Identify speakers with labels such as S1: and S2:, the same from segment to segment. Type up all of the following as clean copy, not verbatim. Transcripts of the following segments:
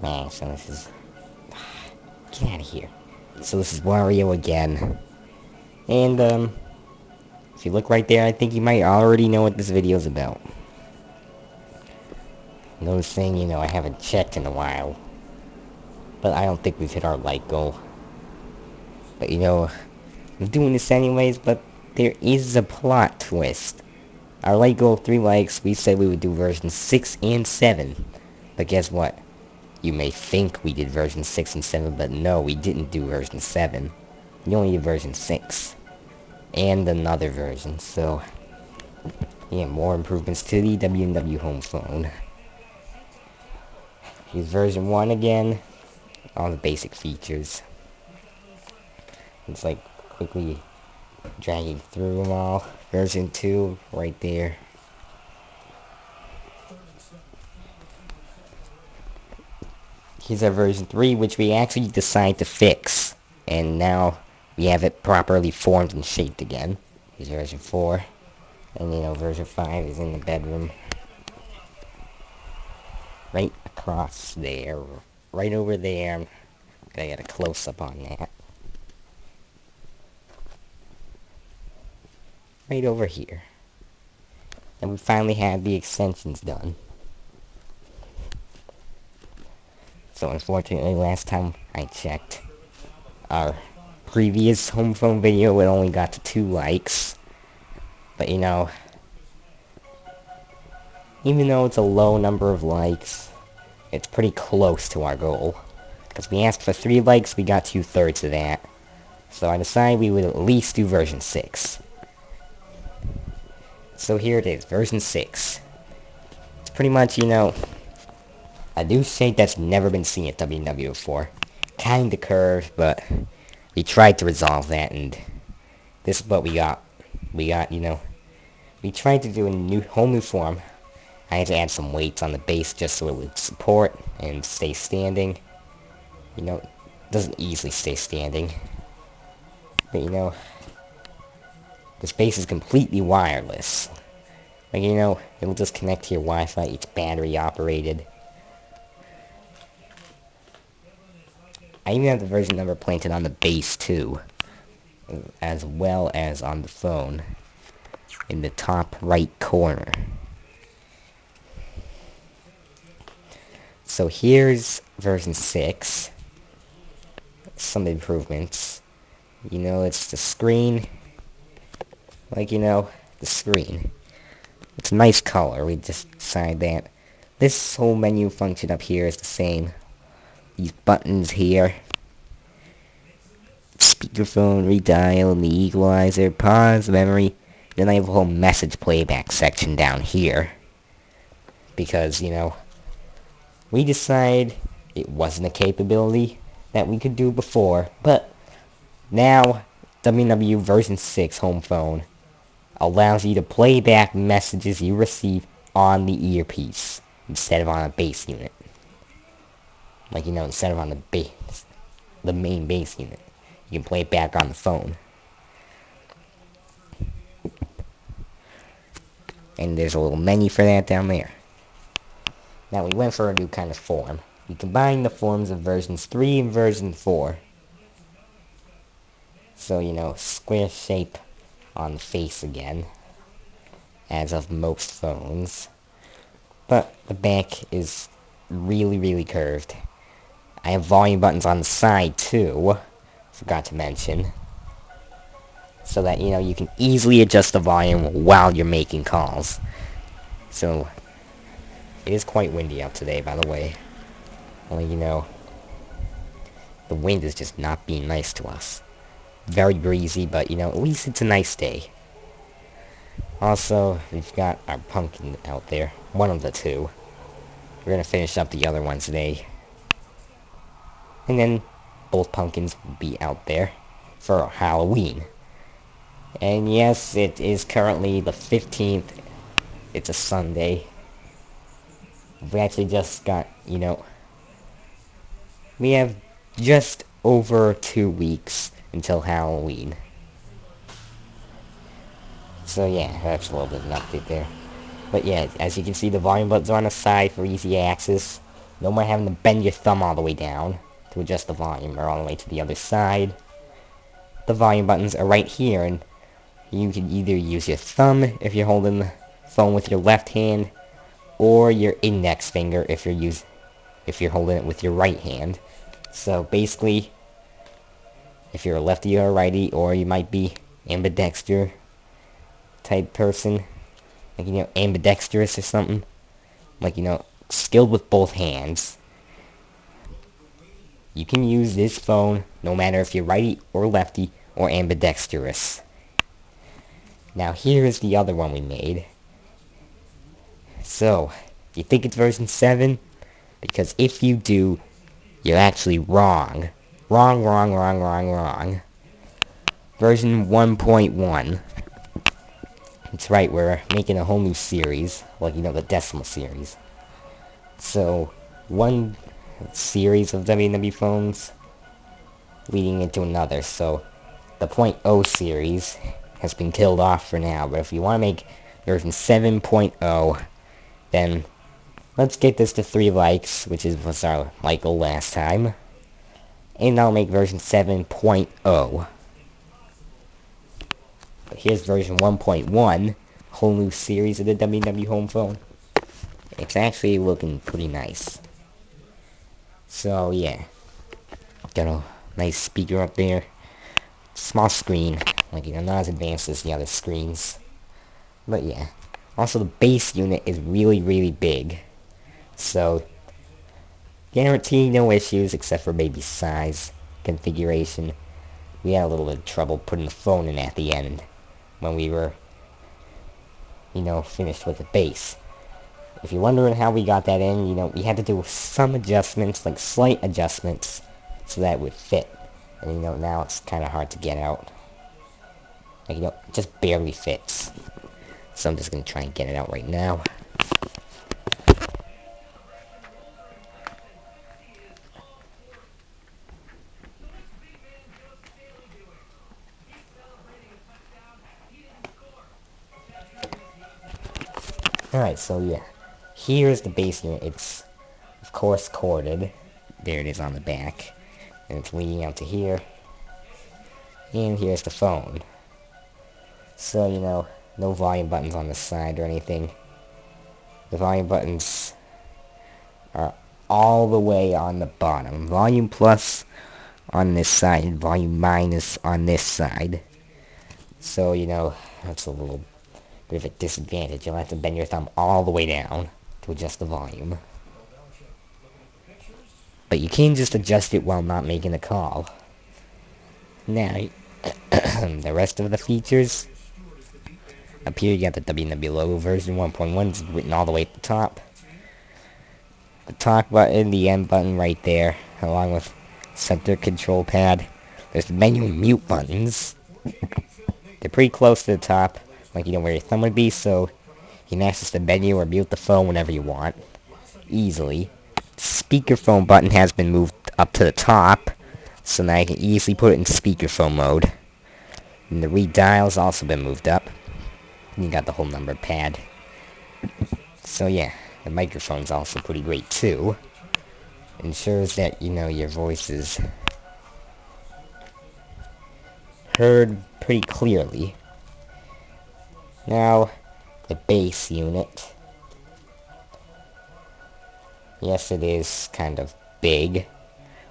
S1: Man, so this is... Get out of here. So this is Wario again. And, if you look right there, I think you might already know what this video is about. Noticing, I haven't checked in a while. But I don't think we've hit our like goal. But, I'm doing this anyways, but there is a plot twist. Our like goal of 3 likes, we said we would do versions 6 and 7. But guess what? You may think we did version 6 and 7, but no, we didn't do version 7. We only did version 6. And another version, so... Yeah, more improvements to the W&W home phone. Here's version 1 again. All the basic features. It's like quickly dragging through them all. Version 2, right there. Here's our version 3, which we actually decided to fix. And now we have it properly formed and shaped again. Here's version 4. And, version 5 is in the bedroom. Right across there. Right over there. I'm gonna get a close-up on that. Right over here. And we finally had the extensions done. So unfortunately, last time I checked, our previous home phone video, it only got to 2 likes. But even though it's a low number of likes, it's pretty close to our goal. Because we asked for 3 likes, we got 2/3 of that. So I decided we would at least do version 6. So here it is, version 6. It's pretty much, a new shape that's never been seen at W&W before. Kinda curved, but we tried to resolve that, and this is what we got. We tried to do a whole new form. I had to add some weights on the base just so it would support and stay standing. It doesn't easily stay standing. But, this base is completely wireless. Like, it'll just connect to your Wi-Fi. It's battery operated. I even have the version number planted on the base too, as well as on the phone, in the top right corner. So here's version 6. Some improvements. It's the screen. The screen. It's a nice color. We just decided that. This whole menu function up here is the same. These buttons here. Speakerphone, redial, the equalizer, pause, memory. Then I have a whole message playback section down here. Because, we decided it wasn't a capability that we could do before. But now, W&W version 6 home phone allows you to play back messages you receive on the earpiece instead of on a base unit. Instead of on the main base unit. You can play it back on the phone. And there's a little menu for that down there. Now we went for a new kind of form. We combined the forms of versions 3 and version 4. So, square shape on the face again, as of most phones. But the back is really, really curved. I have volume buttons on the side too, forgot to mention. So that, you can easily adjust the volume while you're making calls. So, it is quite windy out today, by the way. Only, the wind is just not being nice to us. Very breezy, but, at least it's a nice day. Also, we've got our pumpkin out there. One of the 2. We're gonna finish up the other one today. And then, both pumpkins will be out there for Halloween. And yes, it is currently the 15th. It's a Sunday. We actually just got, we have just over 2 weeks until Halloween. So yeah, that's a little bit of an update there. But yeah, as you can see, the volume buttons are on the side for easy access. No more having to bend your thumb all the way down to adjust the volume, or all the way to the other side. The volume buttons are right here, and you can either use your thumb if you're holding the phone with your left hand, or your index finger if you're holding it with your right hand. So basically, if you're a lefty or a righty, or you might be ambidexter type person, like, you know, ambidextrous or something, like, you know, skilled with both hands, you can use this phone no matter if you're righty or lefty or ambidextrous. Now here is the other one we made. So, you think it's version 7? Because if you do, you're actually wrong. Wrong, wrong, wrong, wrong, wrong. Version 1.1. That's right, we're making a whole new series, like, you know, the Decimal series. So, one series of WW phones leading into another. So, the .0 series has been killed off for now, but if you want to make version 7.0, then let's get this to 3 likes, which was our like goal last time. And I'll make version 7.0. But here's version 1.1, whole new series of the WW home phone. It's actually looking pretty nice. So yeah, got a nice speaker up there. Small screen, like, you know, not as advanced as the other screens. But yeah. Also, the base unit is really, really big. So, guarantee no issues except for maybe size, configuration. We had a little bit of trouble putting the phone in at the end when we were, you know, finished with the base. If you're wondering how we got that in, you know, we had to do some adjustments, like slight adjustments, so that it would fit. And, you know, now it's kind of hard to get out. Like, you know, it just barely fits. So I'm just going to try and get it out right now. Alright, so yeah. Here's the base unit. It's, of course, corded. There it is on the back. And it's leading out to here. And here's the phone. So, you know, no volume buttons on the side or anything. The volume buttons are all the way on the bottom. Volume plus on this side, and volume minus on this side. So, you know, that's a little bit of a disadvantage. You'll have to bend your thumb all the way down to adjust the volume. But you can just adjust it while not making a call. Now, the rest of the features. Up here you got the WW logo. Version 1.1 is written all the way at the top. The talk button, the end button right there, along with center control pad. There's the menu and mute buttons. They're pretty close to the top, like, you know, where your thumb would be, so you can access the menu or mute the phone whenever you want, easily. The speakerphone button has been moved up to the top, so now you can easily put it in speakerphone mode. And the read dial's also been moved up. And you got the whole number pad. So yeah, the microphone's also pretty great too. Ensures that, you know, your voice is heard pretty clearly. Now, the base unit. Yes, it is kind of big.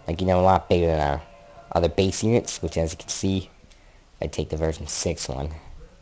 S1: Like, you know, a lot bigger than our other base units, which, as you can see, I take the version 6 one,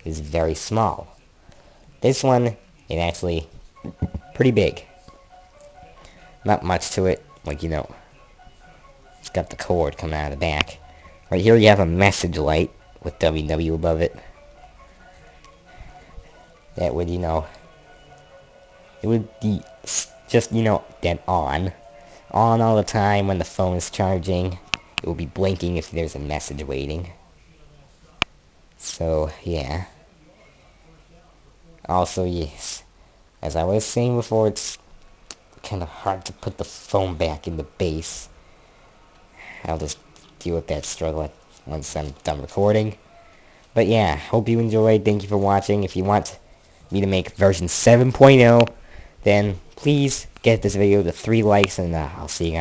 S1: is very small. This one is actually pretty big. Not much to it, like, you know, it's got the cord coming out of the back. Right here you have a message light with WW above it. That would, you know, it would be just, you know, dead on. On all the time when the phone is charging. It will be blinking if there's a message waiting. So, yeah. Also, yes, as I was saying before, it's kind of hard to put the phone back in the base. I'll just deal with that struggle once I'm done recording. But yeah, hope you enjoyed. Thank you for watching. If you want me to make version 7.0, then please get this video to 3 likes, and I'll see you guys.